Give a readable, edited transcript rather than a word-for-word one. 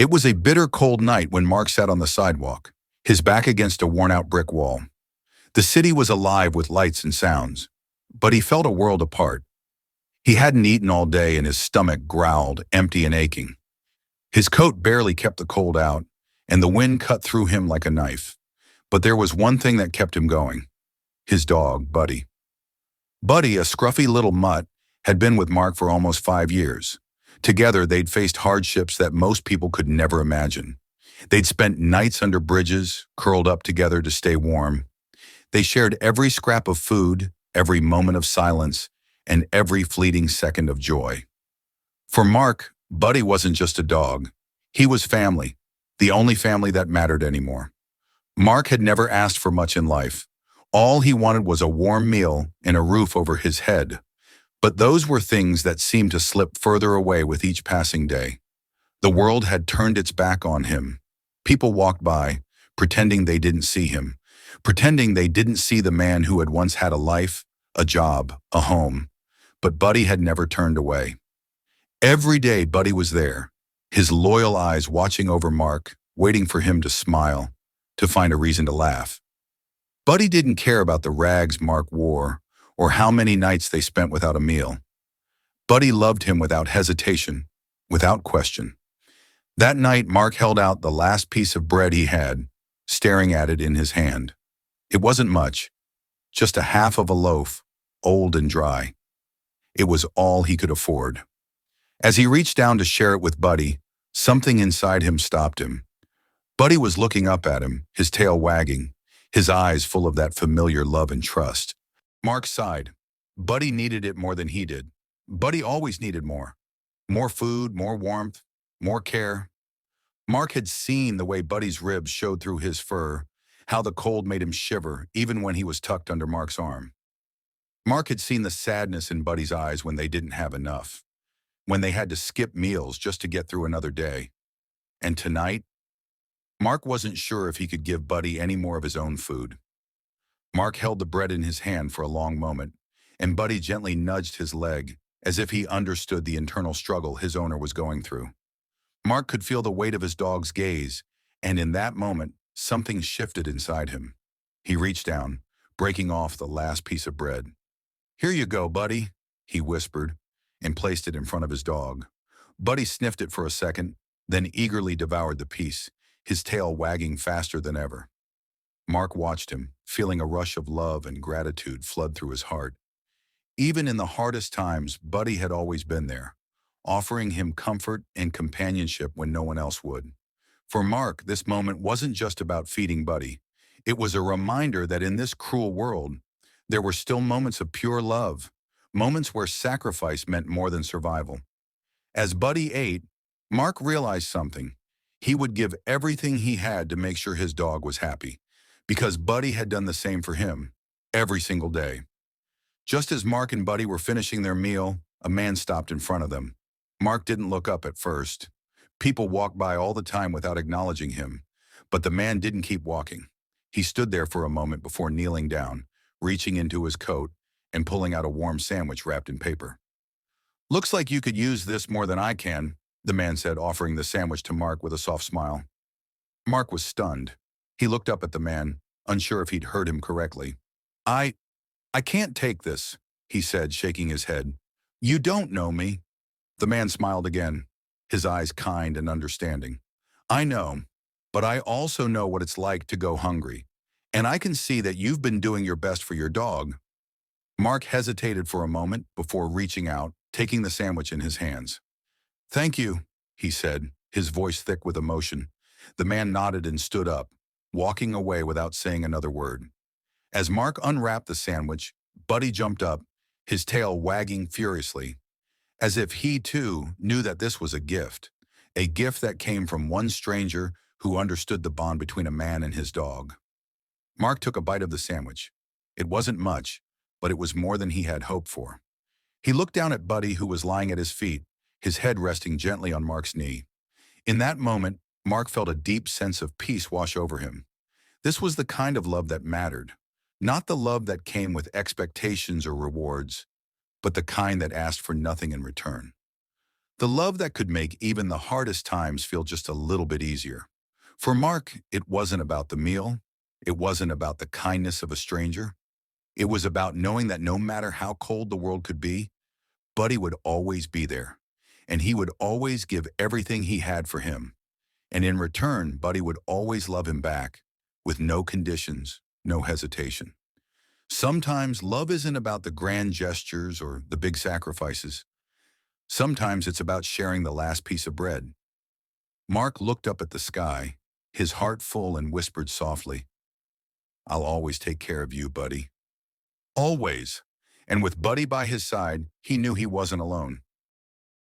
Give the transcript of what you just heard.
It was a bitter cold night when Mark sat on the sidewalk, his back against a worn-out brick wall. The city was alive with lights and sounds, but he felt a world apart. He hadn't eaten all day and his stomach growled, empty and aching. His coat barely kept the cold out, and the wind cut through him like a knife. But there was one thing that kept him going: his dog, Buddy. Buddy, a scruffy little mutt, had been with Mark for almost 5 years. Together, they'd faced hardships that most people could never imagine. They'd spent nights under bridges, curled up together to stay warm. They shared every scrap of food, every moment of silence, and every fleeting second of joy. For Mark, Buddy wasn't just a dog. He was family, the only family that mattered anymore. Mark had never asked for much in life. All he wanted was a warm meal and a roof over his head. But those were things that seemed to slip further away with each passing day. The world had turned its back on him. People walked by, pretending they didn't see him, pretending they didn't see the man who had once had a life, a job, a home. But Buddy had never turned away. Every day Buddy was there, his loyal eyes watching over Mark, waiting for him to smile, to find a reason to laugh. Buddy didn't care about the rags Mark wore, or how many nights they spent without a meal. Buddy loved him without hesitation, without question. That night, Mark held out the last piece of bread he had, staring at it in his hand. It wasn't much, just a half of a loaf, old and dry. It was all he could afford. As he reached down to share it with Buddy, something inside him stopped him. Buddy was looking up at him, his tail wagging, his eyes full of that familiar love and trust. Mark sighed. Buddy needed it more than he did. Buddy always needed more. More food, more warmth, more care. Mark had seen the way Buddy's ribs showed through his fur, how the cold made him shiver even when he was tucked under Mark's arm. Mark had seen the sadness in Buddy's eyes when they didn't have enough, when they had to skip meals just to get through another day. And tonight, Mark wasn't sure if he could give Buddy any more of his own food. Mark held the bread in his hand for a long moment, and Buddy gently nudged his leg, as if he understood the internal struggle his owner was going through. Mark could feel the weight of his dog's gaze, and in that moment, something shifted inside him. He reached down, breaking off the last piece of bread. "Here you go, Buddy," he whispered, and placed it in front of his dog. Buddy sniffed it for a second, then eagerly devoured the piece, his tail wagging faster than ever. Mark watched him, feeling a rush of love and gratitude flood through his heart. Even in the hardest times, Buddy had always been there, offering him comfort and companionship when no one else would. For Mark, this moment wasn't just about feeding Buddy. It was a reminder that in this cruel world, there were still moments of pure love, moments where sacrifice meant more than survival. As Buddy ate, Mark realized something. He would give everything he had to make sure his dog was happy, because Buddy had done the same for him, every single day. Just as Mark and Buddy were finishing their meal, a man stopped in front of them. Mark didn't look up at first. People walked by all the time without acknowledging him, but the man didn't keep walking. He stood there for a moment before kneeling down, reaching into his coat and pulling out a warm sandwich wrapped in paper. "Looks like you could use this more than I can," the man said, offering the sandwich to Mark with a soft smile. Mark was stunned. He looked up at the man, unsure if he'd heard him correctly. I can't take this," he said, shaking his head. "You don't know me." The man smiled again, his eyes kind and understanding. "I know, but I also know what it's like to go hungry, and I can see that you've been doing your best for your dog." Mark hesitated for a moment before reaching out, taking the sandwich in his hands. "Thank you," he said, his voice thick with emotion. The man nodded and stood up, walking away without saying another word. As Mark unwrapped the sandwich, Buddy jumped up, his tail wagging furiously, as if he too knew that this was a gift that came from one stranger who understood the bond between a man and his dog. Mark took a bite of the sandwich. It wasn't much, but it was more than he had hoped for. He looked down at Buddy, who was lying at his feet, his head resting gently on Mark's knee. In that moment, Mark felt a deep sense of peace wash over him. This was the kind of love that mattered, not the love that came with expectations or rewards, but the kind that asked for nothing in return. The love that could make even the hardest times feel just a little bit easier. For Mark, it wasn't about the meal. It wasn't about the kindness of a stranger. It was about knowing that no matter how cold the world could be, Buddy would always be there. And he would always give everything he had for him. And in return, Buddy would always love him back, with no conditions, no hesitation. Sometimes love isn't about the grand gestures or the big sacrifices. Sometimes it's about sharing the last piece of bread. Mark looked up at the sky, his heart full, and whispered softly, "I'll always take care of you, Buddy." Always. And with Buddy by his side, he knew he wasn't alone.